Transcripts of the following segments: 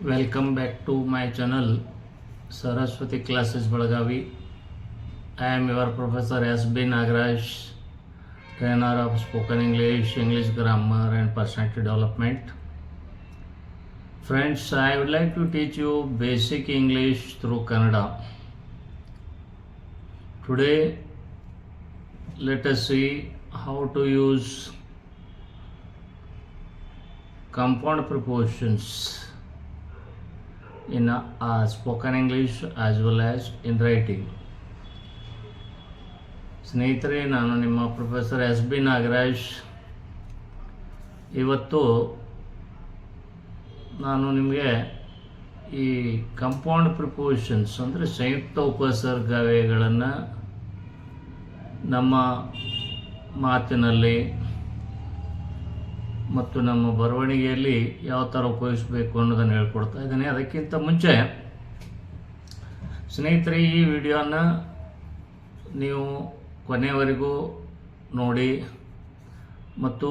Welcome back to my channel Saraswati Classes Belagavi. I am your Professor S.B. Nagaraj, trainer of spoken English, English grammar and personality development. Friends, I would like to teach you basic English through Kannada. Today, let us see how to use compound prepositions in spoken English as well as in writing. ಸ್ನೇಹಿತರೆ, ನಾನು ನಿಮ್ಮ professor S.B. Nagaraj. ಇವತ್ತು ನಾನು ನಿಮಗೆ ಈ compound prepositions ಅಂದರೆ ಸಂಯುಕ್ತ ಉಪಸರ್ಗಗಳನ್ನು ನಮ್ಮ ಮಾತಿನಲ್ಲಿ ಮತ್ತು ನಮ್ಮ ಬರವಣಿಗೆಯಲ್ಲಿ ಯಾವ ಥರ ಉಪಯೋಗಿಸಬೇಕು ಅನ್ನೋದನ್ನು ಹೇಳ್ಕೊಡ್ತಾ ಇದ್ದೇನೆ. ಅದಕ್ಕಿಂತ ಮುಂಚೆ ಸ್ನೇಹಿತರೆ, ಈ ವಿಡಿಯೋನ ನೀವು ಕೊನೆಯವರೆಗೂ ನೋಡಿ ಮತ್ತು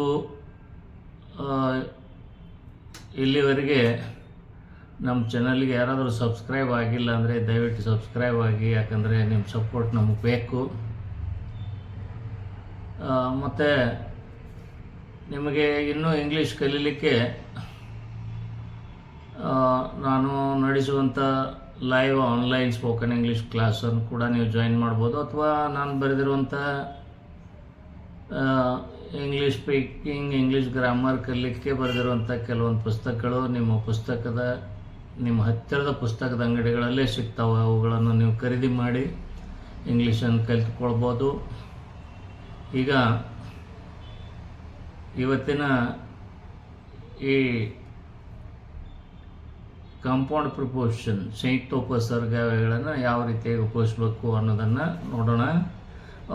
ಇಲ್ಲಿವರೆಗೆ ನಮ್ಮ ಚಾನಲ್ಗೆ ಯಾರಾದರೂ ಸಬ್ಸ್ಕ್ರೈಬ್ ಆಗಿಲ್ಲ ಅಂದರೆ ದಯವಿಟ್ಟು ಸಬ್ಸ್ಕ್ರೈಬ್ ಆಗಿ, ಯಾಕಂದರೆ ನಿಮ್ಮ ಸಪೋರ್ಟ್ ನಮಗೆ ಬೇಕು. ಮತ್ತು ನಿಮಗೆ ಇನ್ನೂ ಇಂಗ್ಲೀಷ್ ಕಲೀಲಿಕ್ಕೆ ನಾನು ನಡೆಸುವಂಥ ಲೈವ್ ಆನ್ಲೈನ್ ಸ್ಪೋಕನ್ ಇಂಗ್ಲೀಷ್ ಕ್ಲಾಸನ್ನು ಕೂಡ ನೀವು ಜಾಯಿನ್ ಮಾಡ್ಬೋದು, ಅಥವಾ ನಾನು ಬರೆದಿರುವಂಥ ಇಂಗ್ಲೀಷ್ ಸ್ಪೀಕಿಂಗ್, ಇಂಗ್ಲೀಷ್ ಗ್ರಾಮರ್ ಕಲೀಲಿಕ್ಕೆ ಬರೆದಿರುವಂಥ ಕೆಲವೊಂದು ಪುಸ್ತಕಗಳು ನಿಮ್ಮ ಹತ್ತಿರದ ಪುಸ್ತಕದ ಅಂಗಡಿಗಳಲ್ಲೇ ಸಿಗ್ತಾವೆ. ಅವುಗಳನ್ನು ನೀವು ಖರೀದಿ ಮಾಡಿ ಇಂಗ್ಲೀಷನ್ನು ಕಲಿತ್ಕೊಳ್ಬೋದು. ಈಗ ಇವತ್ತಿನ ಈ ಕಾಂಪೌಂಡ್ ಪ್ರಿಪೋಸಿಷನ್ ಸಂಯುಕ್ತ ಉಪಸರ್ಗಗಳನ್ನು ಯಾವ ರೀತಿಯಾಗಿ ಉಪಯೋಗಿಸಬೇಕು ಅನ್ನೋದನ್ನು ನೋಡೋಣ.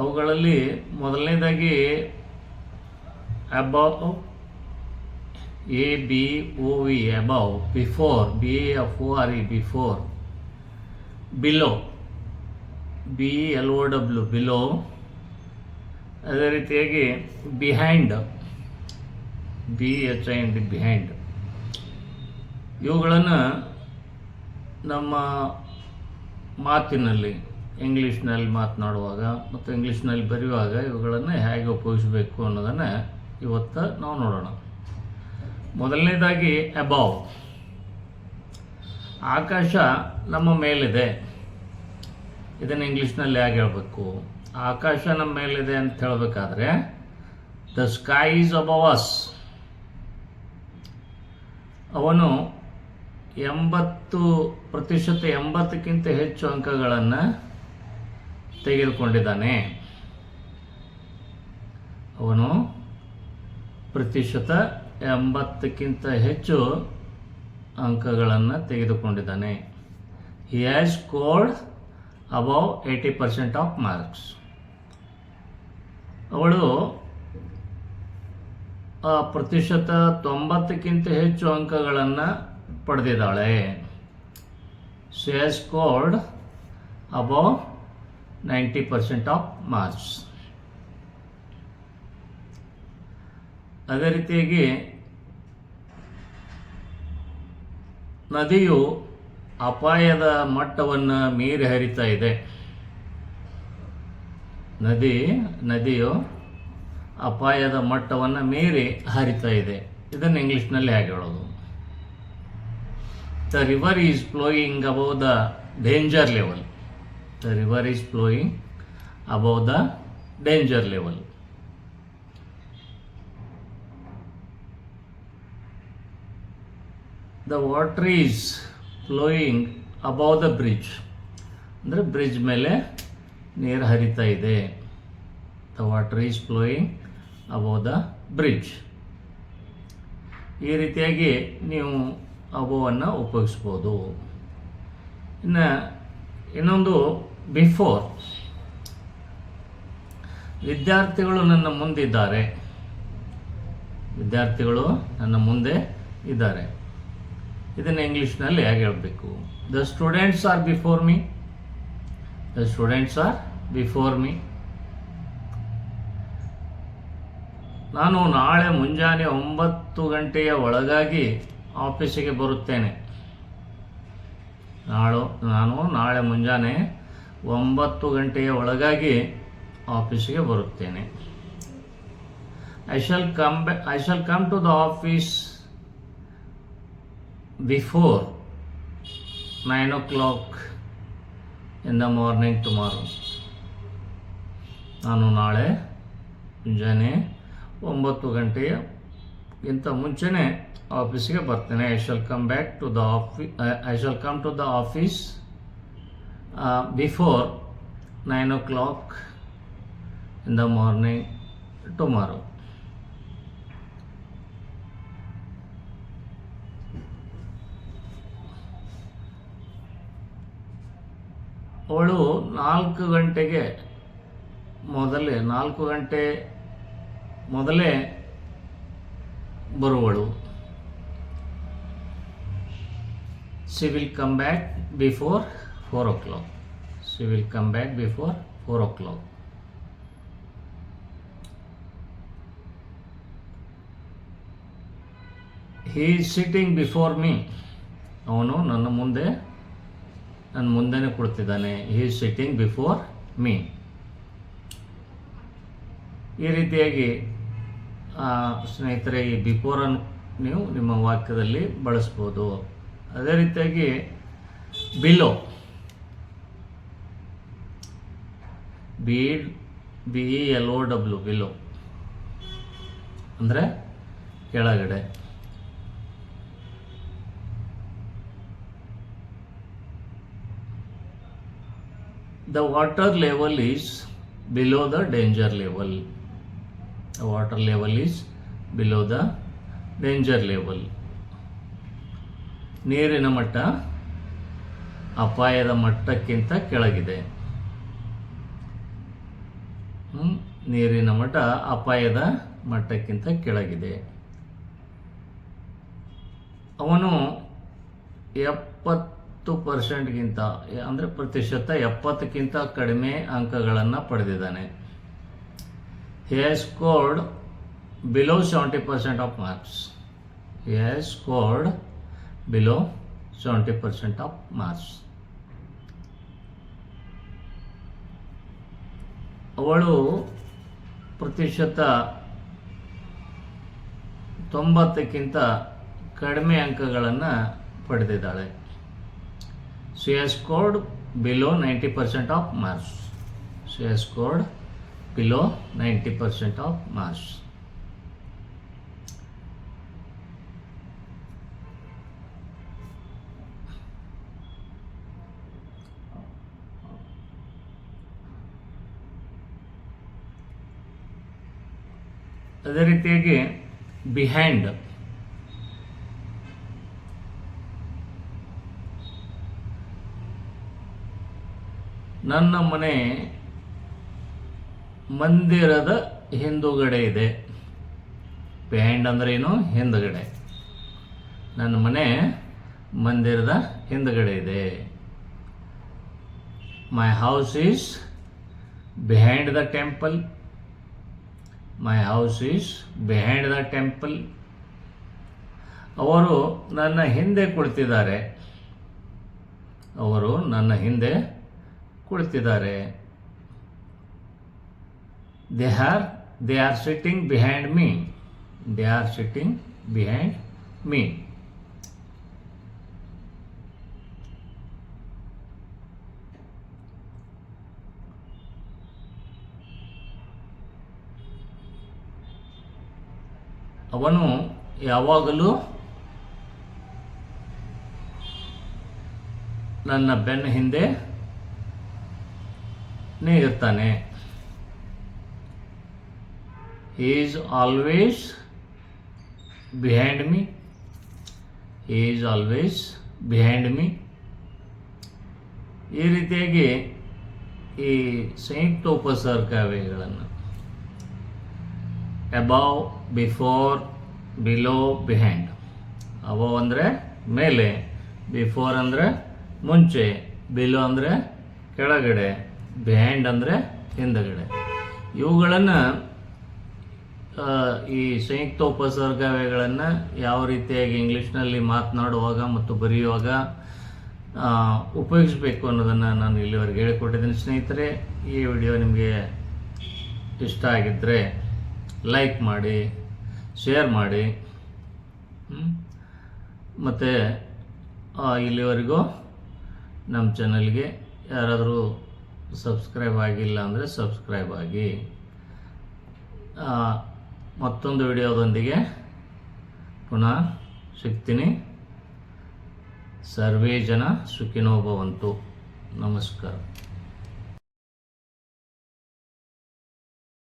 ಅವುಗಳಲ್ಲಿ ಮೊದಲನೇದಾಗಿ above, ABOV above, before, BAFORE before, below, BLOW below, ಅದೇ ರೀತಿಯಾಗಿ ಬಿಹೈಂಡ್, BHIND ಬಿಹೈಂಡ್. ಇವುಗಳನ್ನು ನಮ್ಮ ಮಾತಿನಲ್ಲಿ ಇಂಗ್ಲೀಷ್ನಲ್ಲಿ ಮಾತನಾಡುವಾಗ ಮತ್ತು ಇಂಗ್ಲೀಷ್ನಲ್ಲಿ ಬರೆಯುವಾಗ ಇವುಗಳನ್ನು ಹೇಗೆ ಉಪಯೋಗಿಸಬೇಕು ಅನ್ನೋದನ್ನು ಇವತ್ತು ನಾವು ನೋಡೋಣ. ಮೊದಲನೇದಾಗಿ ಅಬೌವ್, ಆಕಾಶ ನಮ್ಮ ಮೇಲಿದೆ. ಇದನ್ನು ಇಂಗ್ಲೀಷ್ನಲ್ಲಿ ಹೇಗೆ ಹೇಳಬೇಕು? ಆಕಾಶ ನಮ್ಮ ಮೇಲಿದೆ ಅಂತ ಹೇಳಬೇಕಾದ್ರೆ the sky is above us. ಅವನು 80%, 80ಕ್ಕಿಂತ ಹೆಚ್ಚು ಅಂಕಗಳನ್ನು ತೆಗೆದುಕೊಂಡಿದ್ದಾನೆ. ಅವನು ಪ್ರತಿಶತ 80ಕ್ಕಿಂತ ಹೆಚ್ಚು ಅಂಕಗಳನ್ನು ತೆಗೆದುಕೊಂಡಿದ್ದಾನೆ. He has scored above 80% of marks. ಅವಳು ಪ್ರತಿಶತ 90ಕ್ಕಿಂತ ಹೆಚ್ಚು ಅಂಕಗಳನ್ನು ಪಡೆದಿದ್ದಾಳೆ. She has scored above 90% of marks. ಅದೇ ರೀತಿಯಾಗಿ ನದಿಯು ಅಪಾಯದ ಮಟ್ಟವನ್ನು ಮೀರಿ ಹರಿತಾ ಇದೆ. ನದಿಯು ಅಪಾಯದ ಮಟ್ಟವನ್ನು ಮೀರಿ ಹರಿತಾ ಇದೆ. ಇದನ್ನು ಇಂಗ್ಲೀಷ್ನಲ್ಲಿ ಹೇಗೆ ಹೇಳೋದು? The river is flowing above the danger level. The river is flowing above the danger level. The water is flowing above the bridge. ಅಂದರೆ ಬ್ರಿಡ್ಜ್ ಮೇಲೆ ನೀರು ಹರಿತಾ ಇದೆ. The water is flowing above the bridge. ಈ ರೀತಿಯಾಗಿ ನೀವು ಅಬೋವನ್ನು ಉಪಯೋಗಿಸ್ಬೋದು. ಇನ್ನೊಂದು before. ವಿದ್ಯಾರ್ಥಿಗಳು ನನ್ನ ಮುಂದಿದ್ದಾರೆ. ವಿದ್ಯಾರ್ಥಿಗಳು ನನ್ನ ಮುಂದೆ ಇದ್ದಾರೆ. ಇದನ್ನು ಇಂಗ್ಲೀಷ್ನಲ್ಲಿ ಹೇಗೆ ಹೇಳಬೇಕು? The students R before me. The students R before me. ನಾನು ನಾಳೆ ಮುಂಜಾನೆ 9 ಗಂಟೆಯ ಒಳಗಾಗಿ ಆಫೀಸಿಗೆ ಬರುತ್ತೇನೆ. ನಾನು ನಾಳೆ ಮುಂಜಾನೆ 9 ಗಂಟೆಯ ಒಳಗಾಗಿ ಆಫೀಸಿಗೆ ಬರುತ್ತೇನೆ. I shall come to the office before 9 o'clock in the morning tomorrow. ನಾನು ನಾಳೆ ಮುಂಜಾನೆ 9 ಗಂಟೆಗಿಂತ ಮುಂಚೆನೇ ಆಫೀಸಿಗೆ ಬರ್ತೇನೆ. I shall come to the office before 9 o'clock in the morning tomorrow. ಅವಳು 4 ಗಂಟೆ ಮೊದಲೇ ಬರುವಳು. She will come back before 4 o'clock. He is sitting before me. ಅವನು ನನ್ನ ಮುಂದೆನೇ ಕುಳಿತಿದ್ದಾನೆ. He is sitting before me. ಈ ರೀತಿಯಾಗಿ ಸ್ನೇಹಿತರೆ, ಈ ಬಿಫೋರನ್ನು ನೀವು ನಿಮ್ಮ ವಾಕ್ಯದಲ್ಲಿ ಬಳಸ್ಬೋದು. ಅದೇ ರೀತಿಯಾಗಿ ಬಿಲೋ, BELOW, ಬಿಲೋ ಅಂದರೆ ಕೆಳಗಡೆ. The water level is below the danger level. The water level is below the danger level. ನೀರಿನ ಮಟ್ಟ ಅಪಾಯದ ಮಟ್ಟಕ್ಕಿಂತ ಕೆಳಗಿದೆ. ನೀರಿನ ಮಟ್ಟ ಅಪಾಯದ ಮಟ್ಟಕ್ಕಿಂತ ಕೆಳಗಿದೆ. ಅವನು 70%ಗಿಂತ ಅಂದರೆ ಪ್ರತಿಶತ 70ಕ್ಕಿಂತ ಕಡಿಮೆ ಅಂಕಗಳನ್ನು ಪಡೆದಿದ್ದಾನೆ. He has scored below 70% of marks. ಅವಳು ಪ್ರತಿಶತ 90ಕ್ಕಿಂತ ಕಡಿಮೆ ಅಂಕಗಳನ್ನು ಪಡೆದಿದ್ದಾಳೆ. She has scored below 90% of marks. ಅದೇ ರೀತಿಯಾಗಿ ಬಿಹೈಂಡ್, ನನ್ನ ಮನೆ ಮಂದಿರದ ಹಿಂದುಗಡೆ ಇದೆ. ಬಿಹೈಂಡ್ ಅಂದ್ರೆ ಏನು? ಹಿಂದುಗಡೆ. ನನ್ನ ಮನೆ ಮಂದಿರದ ಹಿಂದುಗಡೆ ಇದೆ. My house is behind the temple. ಅವರು ನನ್ನ ಹಿಂದೆ ಕುಳಿತಿದ್ದಾರೆ. They are sitting behind me. ಅವನು ಯಾವಾಗಲೂ ನನ್ನ ಬೆನ್ನ ಹಿಂದೆ ಇರ್ತಾನೆ. He is always behind me. ಈ ರೀತಿಯಾಗಿ ಈ ಸಂಯುಕ್ತ ಉಪಸರ್ಗಗಳನ್ನು above, before, below, behind. Above ಅಂದರೆ ಮೇಲೆ, ಬಿಫೋರ್ ಅಂದರೆ ಮುಂಚೆ, ಬಿಲೋ ಅಂದರೆ ಕೆಳಗಡೆ, ಬಿಹೈಂಡ್ ಅಂದರೆ ಹಿಂದಗಡೆ. ಇವುಗಳನ್ನು ಈ ಸಂಯುಕ್ತ ಉಪಸರ್ಗಗಳನ್ನು ಯಾವ ರೀತಿಯಾಗಿ ಇಂಗ್ಲೀಷ್ನಲ್ಲಿ ಮಾತನಾಡುವಾಗ ಮತ್ತು ಬರೆಯುವಾಗ ಉಪಯೋಗಿಸಬೇಕು ಅನ್ನೋದನ್ನು ನಾನು ಇಲ್ಲಿವರೆಗೆ ಹೇಳಿಕೊಟ್ಟಿದ್ದೀನಿ ಸ್ನೇಹಿತರೆ. ಈ ವಿಡಿಯೋ ನಿಮಗೆ ಇಷ್ಟ ಆಗಿದ್ದರೆ ಲೈಕ್ ಮಾಡಿ, ಶೇರ್ ಮಾಡಿ, ಮತ್ತು ಇಲ್ಲಿವರೆಗೂ ನಮ್ಮ ಚಾನಲ್ಗೆ ಯಾರಾದರೂ ಸಬ್ಸ್ಕ್ರೈಬ್ ಆಗಿಲ್ಲ ಅಂದರೆ ಸಬ್ಸ್ಕ್ರೈಬ್ ಆಗಿ. ಮತ್ತೊಂದು ವಿಡಿಯೋದೊಂದಿಗೆ ಪುನಃ ಸಿಗ್ತೀನಿ. ಸರ್ವೇ ಜನ ಸುಖಿನೋ ಭವಂತು. ನಮಸ್ಕಾರ.